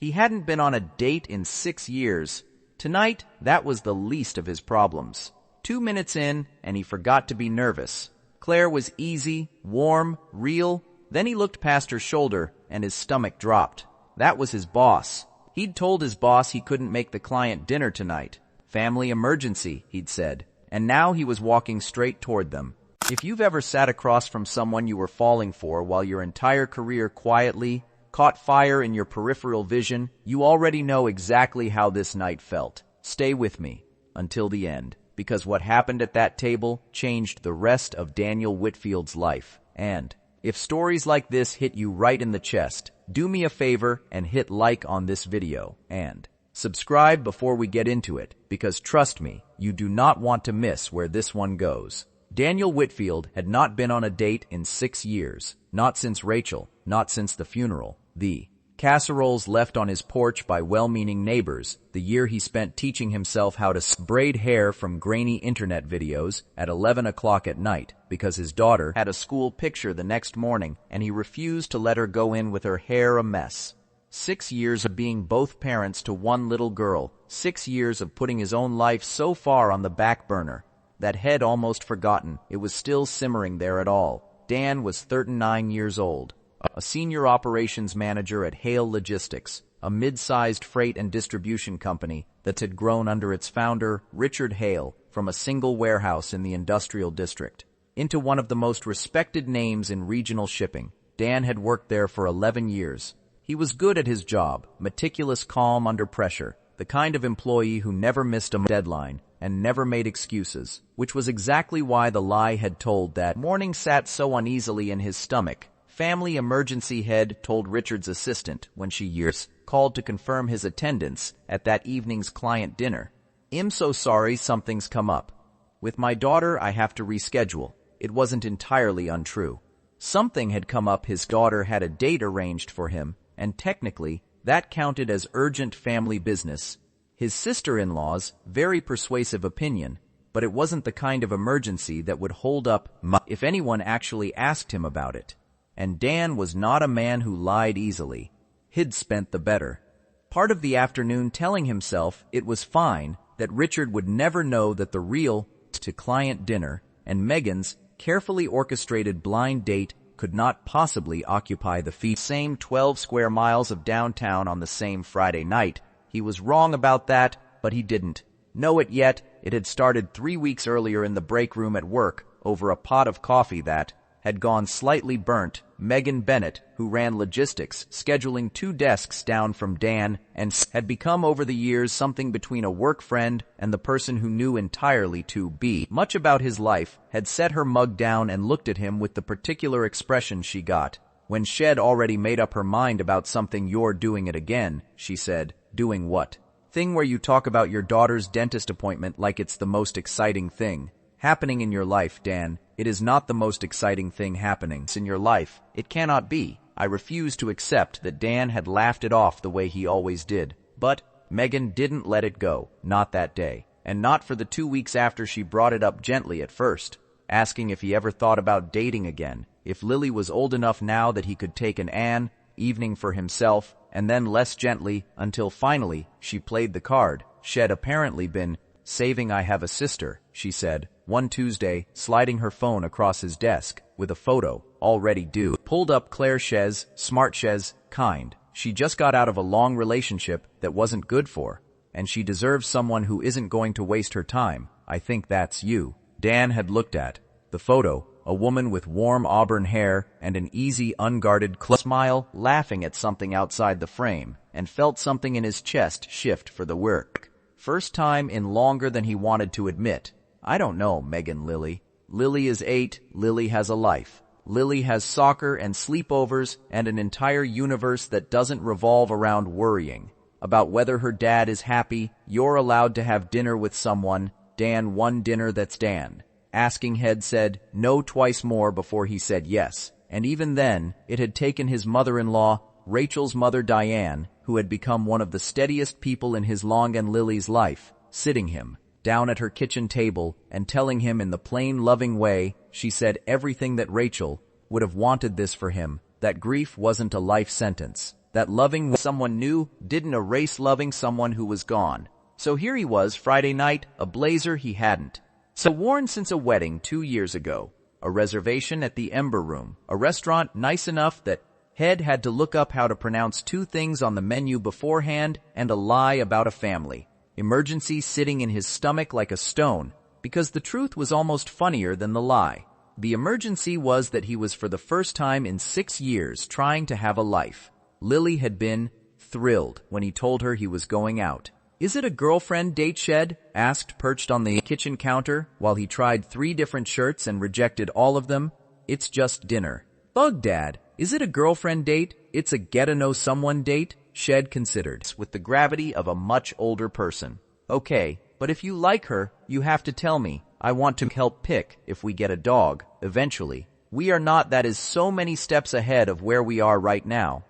He hadn't been on a date in 6 years. Tonight, that was the least of his problems. 2 minutes in, and he forgot to be nervous. Claire was easy, warm, real. Then he looked past her shoulder, and his stomach dropped. That was his boss. He'd told his boss he couldn't make the client dinner tonight. Family emergency, he'd said. And now he was walking straight toward them. If you've ever sat across from someone you were falling for while your entire career quietly caught fire in your peripheral vision, you already know exactly how this night felt. Stay with me until the end, because what happened at that table changed the rest of Daniel Whitfield's life. And if stories like this hit you right in the chest, do me a favor and hit like on this video and subscribe before we get into it, because trust me, you do not want to miss where this one goes. Daniel Whitfield had not been on a date in 6 years, not since Rachel, not since the funeral, the casseroles left on his porch by well-meaning neighbors, the year he spent teaching himself how to braid hair from grainy internet videos at 11 o'clock at night because his daughter had a school picture the next morning and he refused to let her go in with her hair a mess. 6 years of being both parents to one little girl, 6 years of putting his own life so far on the back burner. That head almost forgotten, it was still simmering there at all. Dan was 39 years old, a senior operations manager at Hale Logistics, a mid-sized freight and distribution company that had grown under its founder, Richard Hale, from a single warehouse in the industrial district into one of the most respected names in regional shipping. Dan had worked there for 11 years. He was good at his job, meticulous, calm under pressure, the kind of employee who never missed a deadline and never made excuses, which was exactly why the lie had told that morning sat so uneasily in his stomach. Family emergency head told Richard's assistant when she called to confirm his attendance at that evening's client dinner. "I'm so sorry, something's come up. With my daughter, I have to reschedule." It wasn't entirely untrue. Something had come up. His daughter had a date arranged for him, and technically, that counted as urgent family business. His sister-in-law's very persuasive opinion, but it wasn't the kind of emergency that would hold up if anyone actually asked him about it. And Dan was not a man who lied easily. He'd spent the better part of the afternoon telling himself it was fine, that Richard would never know that the real client dinner and Megan's carefully orchestrated blind date could not possibly occupy the same 12 square miles of downtown on the same Friday night. He was wrong about that, but he didn't know it yet. It had started 3 weeks earlier in the break room at work over a pot of coffee that had gone slightly burnt. Megan Bennett, who ran logistics, scheduling 2 desks down from Dan, and had become over the years something between a work friend and the person who knew entirely too much about his life, had set her mug down and looked at him with the particular expression she got when she'd already made up her mind about something. "You're doing it again," she said. "Doing what?" "Thing where you talk about your daughter's dentist appointment like it's the most exciting thing happening in your life, Dan. It is not the most exciting thing happening in your life. It cannot be." I refused to accept that Dan had laughed it off the way he always did. But Megan didn't let it go, not that day, and not for the 2 weeks after. She brought it up gently at first, asking if he ever thought about dating again, if Lily was old enough now that he could take an evening for himself, and then less gently, until finally she played the card she'd apparently been saving. "I have a sister," she said, one Tuesday, sliding her phone across his desk with a photo, already due. Pulled up Claire Chez, smart Chez, kind. She just got out of a long relationship that wasn't good for, and she deserves someone who isn't going to waste her time. "I think that's you." Dan had looked at the photo, a woman with warm auburn hair and an easy, unguarded smile, laughing at something outside the frame, and felt something in his chest shift for the work. First time in longer than he wanted to admit. "I don't know, Megan. Lily is 8, Lily has a life. Lily has soccer and sleepovers and an entire universe that doesn't revolve around worrying about whether her dad is happy. You're allowed to have dinner with someone, Dan. One dinner that's Dan." Asking head said no twice more before he said yes, and even then, it had taken his mother-in-law, Rachel's mother Diane, who had become one of the steadiest people in his long and Lily's life, sitting him down at her kitchen table and telling him in the plain, loving way she said everything that Rachel would have wanted this for him, that grief wasn't a life sentence, that loving someone new didn't erase loving someone who was gone. So here he was Friday night, a blazer he hadn't worn since a wedding 2 years ago, a reservation at the Ember Room, a restaurant nice enough that Head had to look up how to pronounce 2 things on the menu beforehand, and a lie about a family emergency sitting in his stomach like a stone, because the truth was almost funnier than the lie. The emergency was that he was for the first time in 6 years trying to have a life. Lily had been thrilled when he told her he was going out. "Is it a girlfriend date, Shed?" asked, perched on the kitchen counter, while he tried 3 different shirts and rejected all of them. "It's just dinner." "Bug, Dad, is it a girlfriend date?" "It's a get-to-know-someone date," Shed considered, with the gravity of a much older person. "Okay, but if you like her, you have to tell me. I want to help pick if we get a dog, eventually. We are not that is so many steps ahead of where we are right now."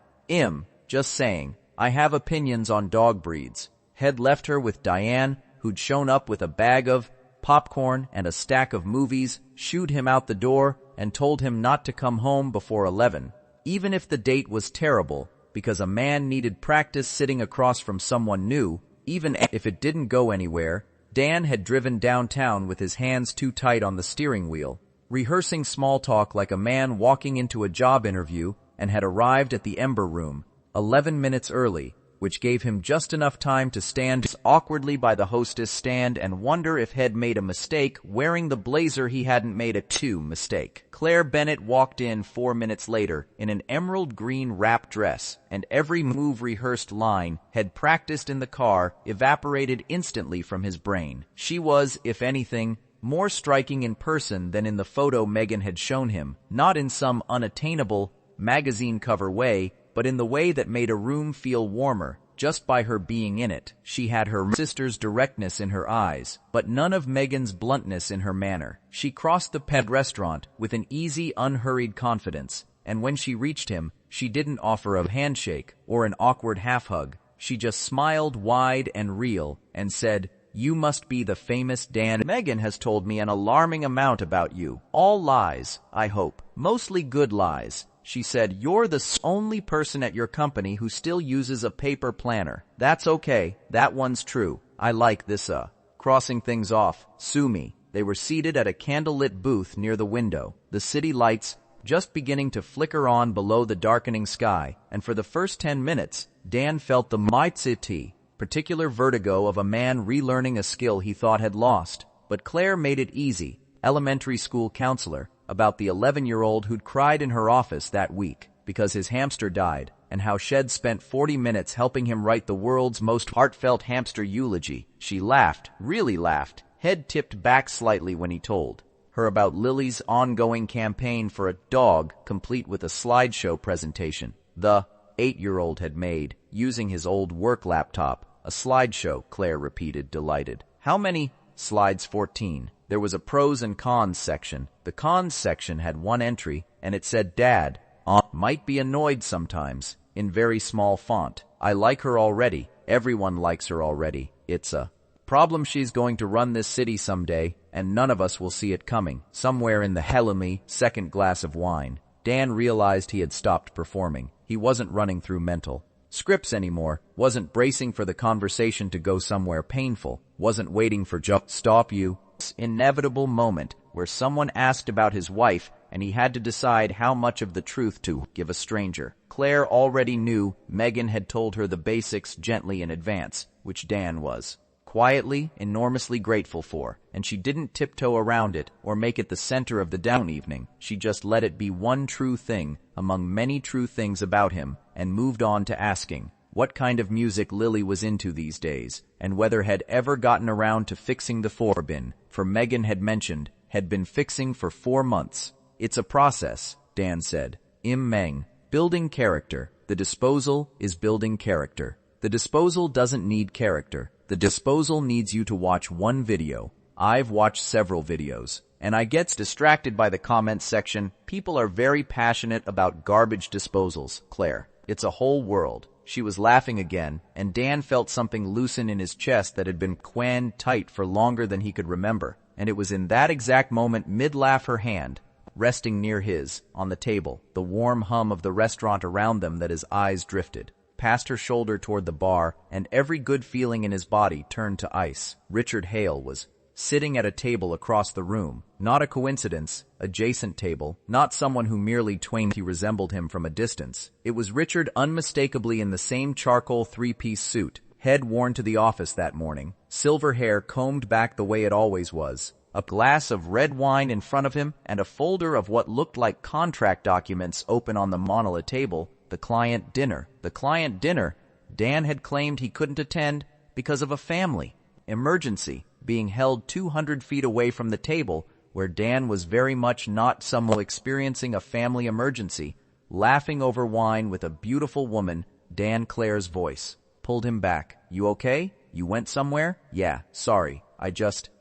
Just saying. I have opinions on dog breeds." Head left her with Diane, who'd shown up with a bag of popcorn and a stack of movies, shooed him out the door, and told him not to come home before 11, even if the date was terrible, because a man needed practice sitting across from someone new, even if it didn't go anywhere. Dan had driven downtown with his hands too tight on the steering wheel, rehearsing small talk like a man walking into a job interview, and had arrived at the Ember Room 11 minutes early, which gave him just enough time to stand awkwardly by the hostess stand and wonder if Head made a mistake wearing the blazer he hadn't made a mistake. Claire Bennett walked in 4 minutes later in an emerald green wrap dress, and every move rehearsed line had practiced in the car evaporated instantly from his brain. She was, if anything, more striking in person than in the photo Megan had shown him, not in some unattainable magazine cover way, but in the way that made a room feel warmer, just by her being in it. She had her sister's directness in her eyes, but none of Megan's bluntness in her manner. She crossed the pet restaurant with an easy, unhurried confidence, and when she reached him, she didn't offer a handshake or an awkward half-hug. She just smiled wide and real and said, "You must be the famous Dan. Megan has told me an alarming amount about you. All lies, I hope. Mostly good lies." She said, "You're the only person at your company who still uses a paper planner." "That's okay. That one's true. I like this, crossing things off. Sue me." They were seated at a candlelit booth near the window, the city lights just beginning to flicker on below the darkening sky, and for the first 10 minutes, Dan felt the particular vertigo of a man relearning a skill he thought had lost. But Claire made it easy, elementary school counselor, about the 11-year-old who'd cried in her office that week because his hamster died, and how Shed spent 40 minutes helping him write the world's most heartfelt hamster eulogy. She laughed, really laughed, head tipped back slightly when he told her about Lily's ongoing campaign for a dog, complete with a slideshow presentation the 8-year-old had made, using his old work laptop. "A slideshow," Claire repeated, delighted. "How many?" "Slides 14. There was a pros and cons section. The cons section had one entry, and it said, 'Dad, might be annoyed sometimes,' in very small font. I like her already. Everyone likes her already. It's a problem she's going to run this city someday, and none of us will see it coming." Somewhere in the Helumi, second glass of wine, Dan realized he had stopped performing. He wasn't running through mental scripts anymore, wasn't bracing for the conversation to go somewhere painful, wasn't waiting for stop you. Inevitable moment where someone asked about his wife and he had to decide how much of the truth to give a stranger. Claire already knew Megan had told her the basics gently in advance, which Dan was quietly, enormously grateful for, and she didn't tiptoe around it or make it the center of the down evening. She just let it be one true thing among many true things about him and moved on to asking what kind of music Lily was into these days, and whether had ever gotten around to fixing the bin, for Megan had mentioned, had been fixing for 4 months. "It's a process," Dan said. Meng. Building character. The disposal is building character. The disposal doesn't need character. The disposal needs you to watch one video. I've watched several videos, and I gets distracted by the comments section. People are very passionate about garbage disposals, Claire. It's a whole world. She was laughing again, and Dan felt something loosen in his chest that had been tight for longer than he could remember, and it was in that exact moment mid-laugh her hand resting near his, on the table, the warm hum of the restaurant around them that his eyes drifted past her shoulder toward the bar, and every good feeling in his body turned to ice. Richard Hale was sitting at a table across the room. Not a coincidence, adjacent table, not someone who merely he resembled him from a distance. It was Richard, unmistakably in the same charcoal three-piece suit, head worn to the office that morning, silver hair combed back the way it always was, a glass of red wine in front of him, and a folder of what looked like contract documents open on the monolith table. The client dinner. The client dinner. Dan had claimed he couldn't attend because of a family emergency, being held 200 feet away from the table, where Dan was very much not someone experiencing a family emergency, laughing over wine with a beautiful woman. Dan Clare's voice pulled him back. You okay? You went somewhere? Yeah, sorry.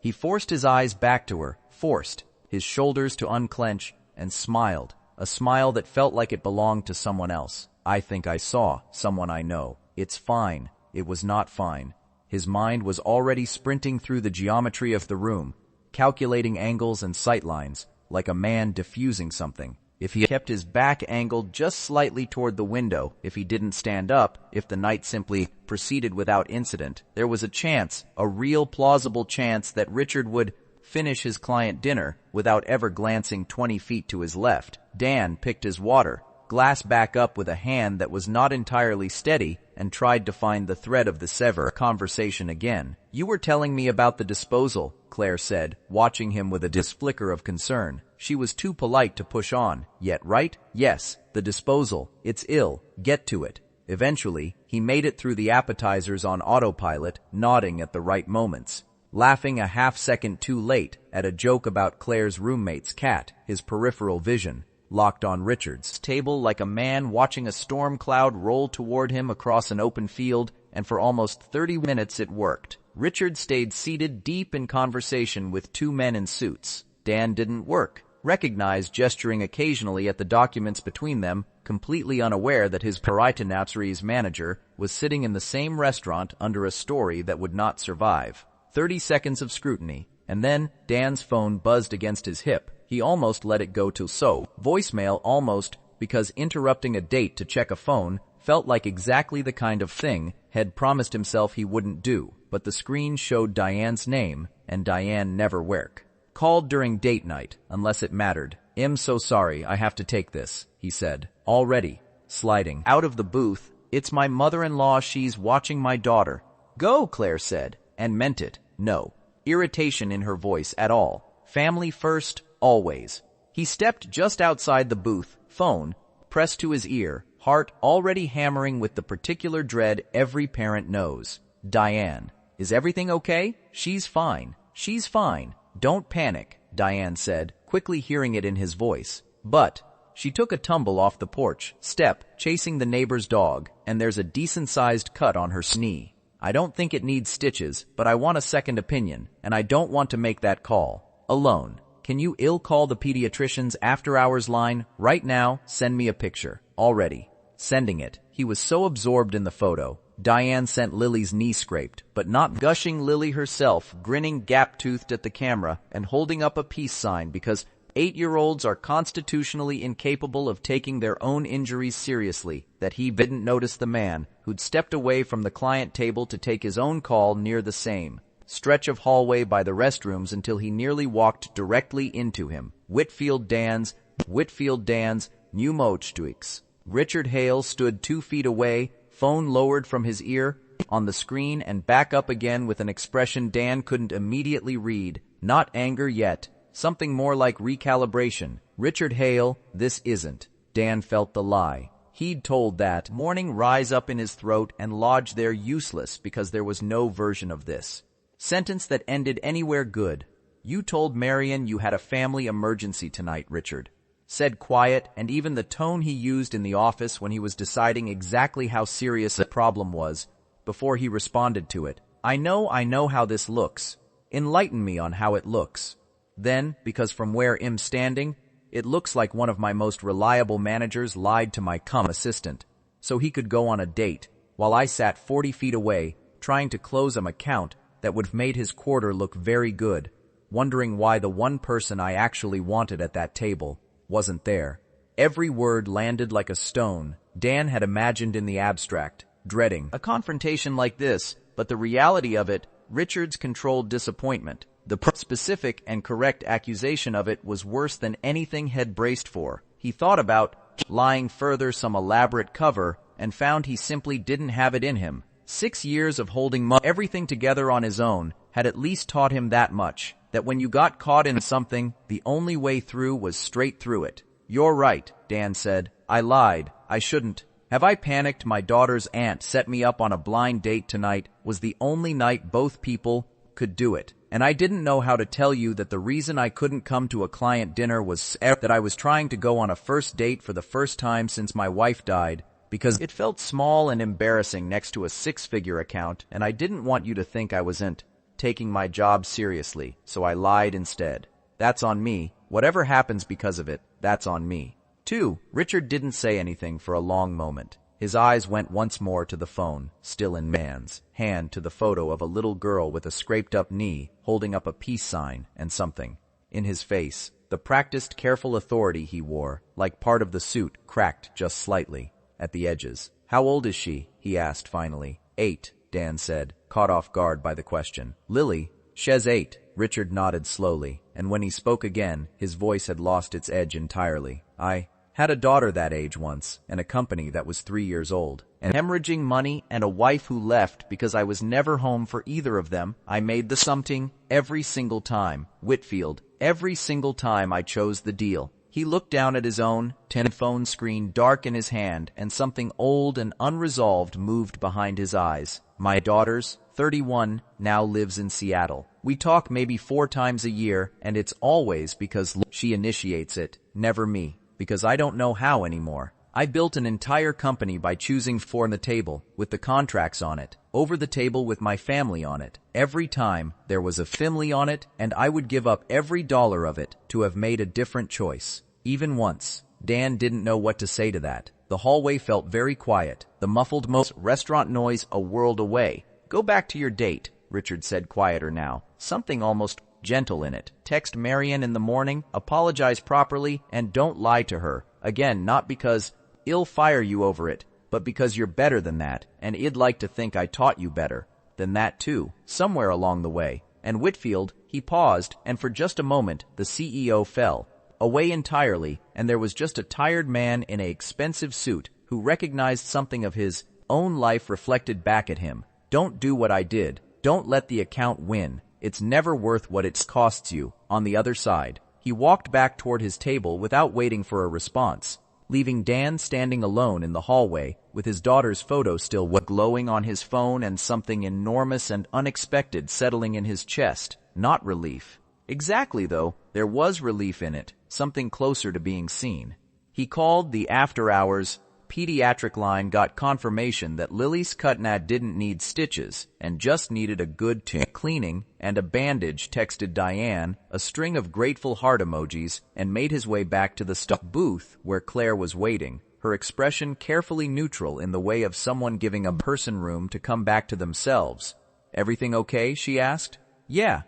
He forced his eyes back to her, forced his shoulders to unclench, and smiled. A smile that felt like it belonged to someone else. I think I saw someone I know. It's fine. It was not fine. His mind was already sprinting through the geometry of the room, calculating angles and sightlines, like a man diffusing something. If he kept his back angled just slightly toward the window, if he didn't stand up, if the night simply proceeded without incident, there was a chance, a real plausible chance, that Richard would finish his client dinner without ever glancing 20 feet to his left. Dan picked his water glass back up with a hand that was not entirely steady and tried to find the thread of the sever conversation again. You were telling me about the disposal, Claire said, watching him with a flicker of concern. She was too polite to push on. Yet, right? Yes, the disposal. It's ill. Get to it. Eventually, he made it through the appetizers on autopilot, nodding at the right moments, laughing a half-second too late at a joke about Claire's roommate's cat. His peripheral vision locked on Richard's table like a man watching a storm cloud roll toward him across an open field, and for almost 30 minutes it worked. Richard stayed seated deep in conversation with two men in suits. Dan didn't work, recognized, gesturing occasionally at the documents between them, completely unaware that his Peritonapseries manager was sitting in the same restaurant under a story that would not survive. 30 seconds of scrutiny, and then Dan's phone buzzed against his hip. He almost let it go to voicemail, almost, because interrupting a date to check a phone felt like exactly the kind of thing had promised himself he wouldn't do. But the screen showed Diane's name, and Diane never work. Called during date night, unless it mattered. I'm so sorry, I have to take this, he said, already sliding out of the booth. It's my mother-in-law, she's watching my daughter. Go, Claire said, and meant it. No irritation in her voice at all. Family first, always. He stepped just outside the booth, phone pressed to his ear, heart already hammering with the particular dread every parent knows. Diane. Is everything okay? She's fine. She's fine. Don't panic, Diane said, quickly hearing it in his voice. But she took a tumble off the porch step, chasing the neighbor's dog, and there's a decent-sized cut on her knee. I don't think it needs stitches, but I want a second opinion, and I don't want to make that call alone. Can you call the pediatrician's after-hours line right now? Send me a picture. Already. Sending it. He was so absorbed in the photo. Diane sent Lily's knee scraped, but not gushing Lily herself, grinning gap-toothed at the camera and holding up a peace sign because 8-year-olds are constitutionally incapable of taking their own injuries seriously. That he didn't notice the man who'd stepped away from the client table to take his own call near the same stretch of hallway by the restrooms until he nearly walked directly into him. Whitfield Dan's Pneumochtwix. Richard Hale stood 2 feet away, phone lowered from his ear, on the screen and back up again with an expression Dan couldn't immediately read. Not anger yet. Something more like recalibration. Richard Hale, this isn't. Dan felt the lie he'd told that morning rise up in his throat and lodge there, useless because there was no version of this sentence that ended anywhere good. You told Marion you had a family emergency tonight, Richard said, quiet, and even the tone he used in the office when he was deciding exactly how serious the problem was before he responded to it. I know how this looks. Enlighten me on how it looks. Then, because from where I'm standing, it looks like one of my most reliable managers lied to my assistant so he could go on a date while I sat 40 feet away trying to close an account that would have made his quarter look very good. wondering why the one person I actually wanted at that table wasn't there. Every word landed like a stone. Dan had imagined in the abstract, dreading a confrontation like this, but the reality of it, Richard's controlled disappointment, the specific and correct accusation of it was worse than anything he'd braced for. He thought about lying further some elaborate cover and found he simply didn't have it in him. 6 years of holding everything together on his own had at least taught him that much, that when you got caught in something, the only way through was straight through it. "You're right," Dan said. "I lied. I shouldn't. Have I panicked? My daughter's aunt set me up on a blind date tonight. Was the only night both people could do it. And I didn't know how to tell you that the reason I couldn't come to a client dinner was that I was trying to go on a first date for the first time since my wife died, because it felt small and embarrassing next to a 6-figure account, and I didn't want you to think I wasn't taking my job seriously, so I lied instead. That's on me. Whatever happens because of it, that's on me." 2. Richard didn't say anything for a long moment. His eyes went once more to the phone, still in man's hand, to the photo of a little girl with a scraped-up knee, holding up a peace sign and something. In his face, the practiced, careful authority he wore, like part of the suit, cracked just slightly at the edges. "How old is she?" he asked finally. 8, Dan said, caught off guard by the question. "Lily, she's 8. Richard nodded slowly, and when he spoke again, his voice had lost its edge entirely. "I had a daughter that age once, and a company that was 3 years old, and hemorrhaging money, and a wife who left because I was never home for either of them. I made the something every single time, Whitfield, every single time I chose the deal." He looked down at his own phone screen, dark in his hand, and something old and unresolved moved behind his eyes. "My daughter's 31, now lives in Seattle. We talk maybe 4 times a year, and it's always because she initiates it, never me. Because I don't know how anymore. I built an entire company by choosing for the table, with the contracts on it, over the table with my family on it. Every time there was a family on it, and I would give up every dollar of it to have made a different choice. Even once." Dan didn't know what to say to that. The hallway felt very quiet, the muffled restaurant noise a world away. "Go back to your date," Richard said, quieter now, something almost gentle in it. "Text Marian in the morning, apologize properly, and don't lie to her. Again, not because I'll fire you over it, but because you're better than that, and I'd like to think I taught you better than that too, somewhere along the way." And Whitfield, he paused, and for just a moment the CEO fell away entirely, and there was just a tired man in an expensive suit who recognized something of his own life reflected back at him. "Don't do what I did. Don't let the account win. It's never worth what it costs you." On the other side, he walked back toward his table without waiting for a response, leaving Dan standing alone in the hallway with his daughter's photo still glowing on his phone and something enormous and unexpected settling in his chest. Not relief. Exactly, though, there was relief in it, something closer to being seen. He called the after-hours pediatric line, got confirmation that Lily's cutnad didn't need stitches and just needed a good cleaning and a bandage, texted Diane, a string of grateful heart emojis, and made his way back to the booth where Claire was waiting, her expression carefully neutral in the way of someone giving a person room to come back to themselves. "Everything okay?" she asked. Yeah,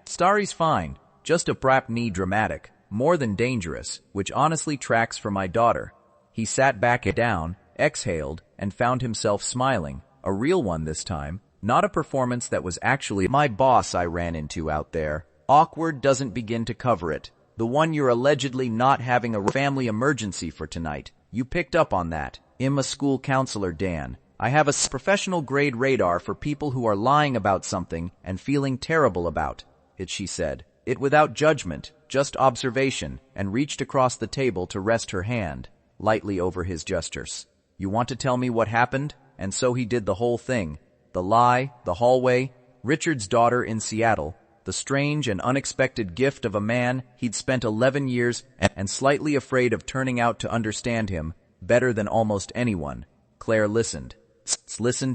Starry's fine. Just a prap knee, dramatic, more than dangerous, which honestly tracks for my daughter." He sat back down, exhaled, and found himself smiling. A real one this time, not a performance that was actually my boss I ran into out there. Awkward doesn't begin to cover it. The one you're allegedly not having a family emergency for tonight. You picked up on that. I'm a school counselor, Dan. I have a professional grade radar for people who are lying about something and feeling terrible about it, she said. It without judgment, just observation, and reached across the table to rest her hand lightly over his gestures. "You want to tell me what happened?" And so he did the whole thing. The lie, the hallway, Richard's daughter in Seattle, the strange and unexpected gift of a man he'd spent 11 years and slightly afraid of turning out to understand him better than almost anyone. Claire listened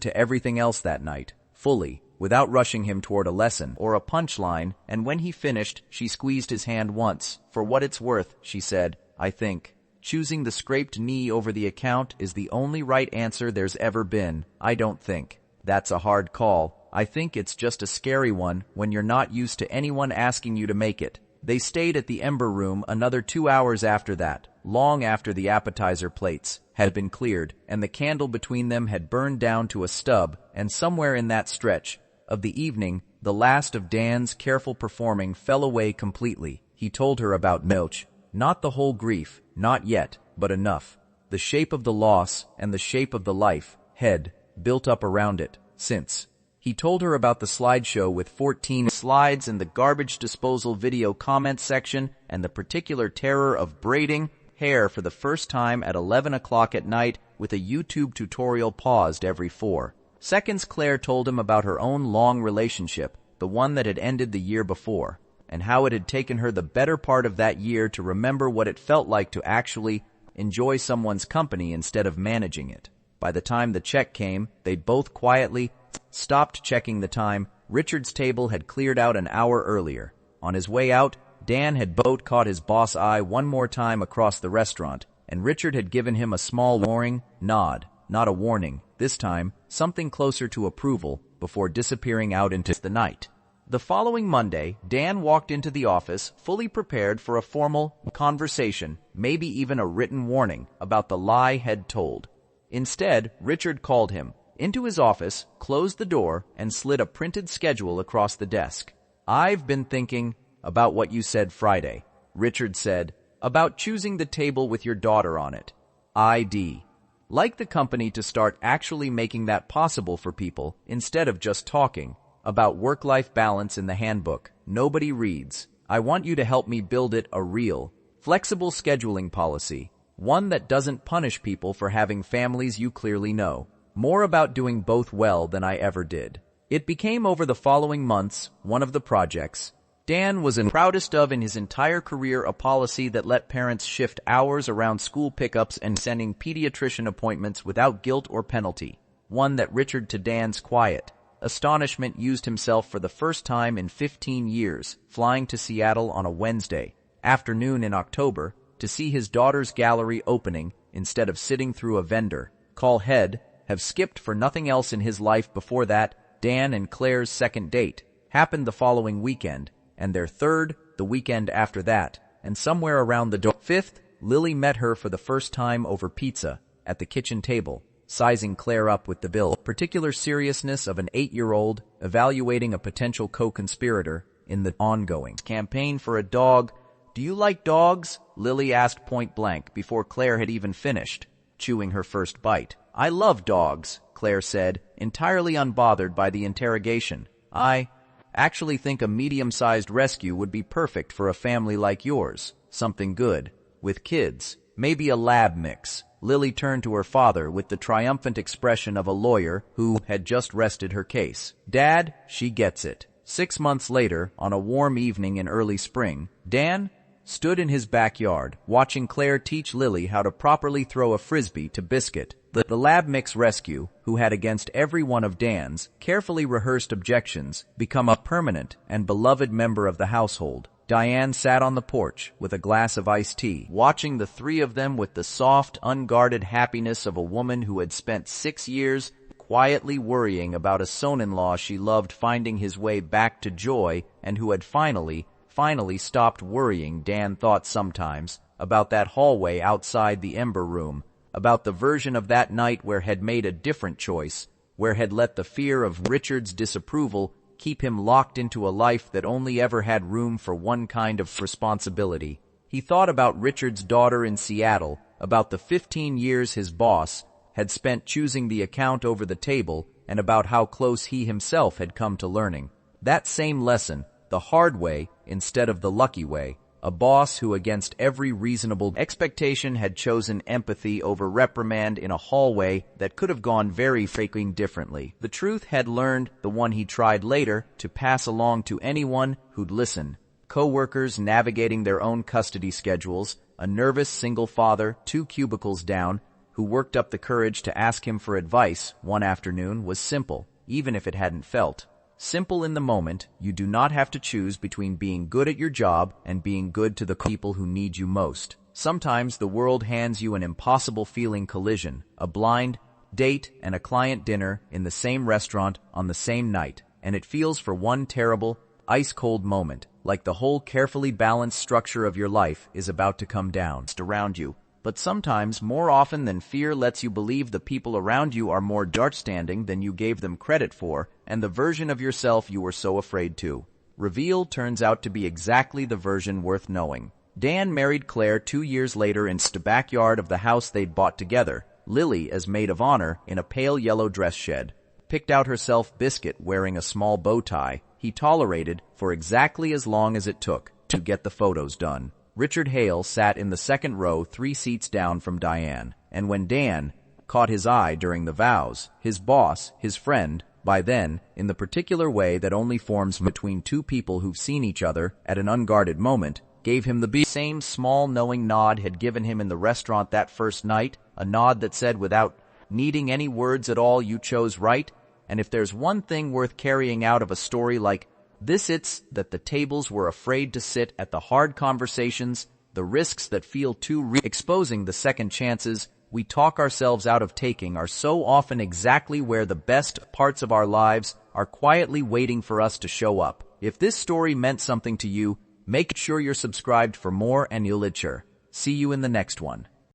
to everything else that night, fully, without rushing him toward a lesson or a punchline, and when he finished, she squeezed his hand once. "For what it's worth," she said, "I think choosing the scraped knee over the account is the only right answer there's ever been. I don't think that's a hard call." I think it's just a scary one when you're not used to anyone asking you to make it. They stayed at the Ember Room another 2 hours after that, long after the appetizer plates had been cleared and the candle between them had burned down to a stub, and somewhere in that stretch of the evening, the last of Dan's careful performing fell away completely. He told her about Milch. Not the whole grief, not yet, but enough. The shape of the loss and the shape of the life had built up around it since. He told her about the slideshow with 14 slides and the garbage disposal video comment section and the particular terror of braiding hair for the first time at 11 o'clock at night with a YouTube tutorial paused every 4 seconds. Claire told him about her own long relationship, the one that had ended the year before, and how it had taken her the better part of that year to remember what it felt like to actually enjoy someone's company instead of managing it. By the time the check came, they'd both quietly stopped checking the time. Richard's table had cleared out an hour earlier. On his way out, Dan had both caught his boss' eye one more time across the restaurant, and Richard had given him a small warning nod, not a warning, this time, something closer to approval, before disappearing out into the night. The following Monday, Dan walked into the office fully prepared for a formal conversation, maybe even a written warning about the lie he'd told. Instead, Richard called him into his office, closed the door, and slid a printed schedule across the desk. "I've been thinking about what you said Friday," Richard said, "about choosing the table with your daughter on it. I'd like the company to start actually making that possible for people instead of just talking about work-life balance in the handbook nobody reads. I want you to help me build it a real, flexible scheduling policy, one that doesn't punish people for having families you clearly know. More about doing both well than I ever did." It became over the following months one of the projects Dan was proudest of in his entire career, a policy that let parents shift hours around school pickups and sending pediatrician appointments without guilt or penalty. One that Richard, to Dan's quiet astonishment, used himself for the first time in 15 years, flying to Seattle on a Wednesday afternoon in October to see his daughter's gallery opening instead of sitting through a vendor call he'd have skipped for nothing else in his life before that. Dan and Claire's second date happened the following weekend, and their third the weekend after that, and somewhere around the fifth, Lily met her for the first time over pizza at the kitchen table, sizing Claire up with the bill. Particular seriousness of an 8-year-old evaluating a potential co-conspirator in the ongoing campaign for a dog. "Do you like dogs?" Lily asked point blank before Claire had even finished chewing her first bite. "I love dogs," Claire said, entirely unbothered by the interrogation. "I actually think a medium-sized rescue would be perfect for a family like yours. Something good. With kids. Maybe a lab mix." Lily turned to her father with the triumphant expression of a lawyer who had just rested her case. "Dad, she gets it." 6 months later, on a warm evening in early spring, Dan stood in his backyard, watching Claire teach Lily how to properly throw a frisbee to Biscuit, the lab mix rescue, who had, against every one of Dan's carefully rehearsed objections, become a permanent and beloved member of the household. Diane sat on the porch with a glass of iced tea, watching the three of them with the soft, unguarded happiness of a woman who had spent 6 years quietly worrying about a son-in-law she loved finding his way back to joy, and who had finally stopped worrying. Dan thought sometimes about that hallway outside the Ember Room, about the version of that night where had made a different choice, where had let the fear of Richard's disapproval keep him locked into a life that only ever had room for one kind of responsibility. He thought about Richard's daughter in Seattle, about the 15 years his boss had spent choosing the account over the table, and about how close he himself had come to learning that same lesson, the hard way instead of the lucky way. A boss who, against every reasonable expectation, had chosen empathy over reprimand in a hallway that could have gone very freaking differently. The truth had learned, the one he tried later to pass along to anyone who'd listen. Co-workers navigating their own custody schedules, a nervous single father 2 cubicles down, who worked up the courage to ask him for advice one afternoon, was simple, even if it hadn't felt simple in the moment. You do not have to choose between being good at your job and being good to the people who need you most. Sometimes the world hands you an impossible feeling collision, a blind, date and a client dinner in the same restaurant on the same night, and it feels for one terrible, ice-cold moment, like the whole carefully balanced structure of your life is about to come down around you. But sometimes, more often than fear lets you believe the people around you are more understanding than you gave them credit for, and the version of yourself you were so afraid to reveal turns out to be exactly the version worth knowing. Dan married Claire 2 years later in the backyard of the house they'd bought together, Lily as maid of honor in a pale yellow dress shed. Picked out herself Biscuit wearing a small bow tie he tolerated for exactly as long as it took to get the photos done. Richard Hale sat in the second row 3 seats down from Diane, and when Dan caught his eye during the vows, his boss, his friend, by then, in the particular way that only forms between two people who've seen each other at an unguarded moment, gave him the same small knowing nod had given him in the restaurant that first night, a nod that said without needing any words at all, you chose right. And if there's one thing worth carrying out of a story like this, it's that the tables were afraid to sit at the hard conversations, the risks that feel too real. Exposing the second chances we talk ourselves out of taking are so often exactly where the best parts of our lives are quietly waiting for us to show up. If this story meant something to you, make sure you're subscribed for more and you'll see you in the next one.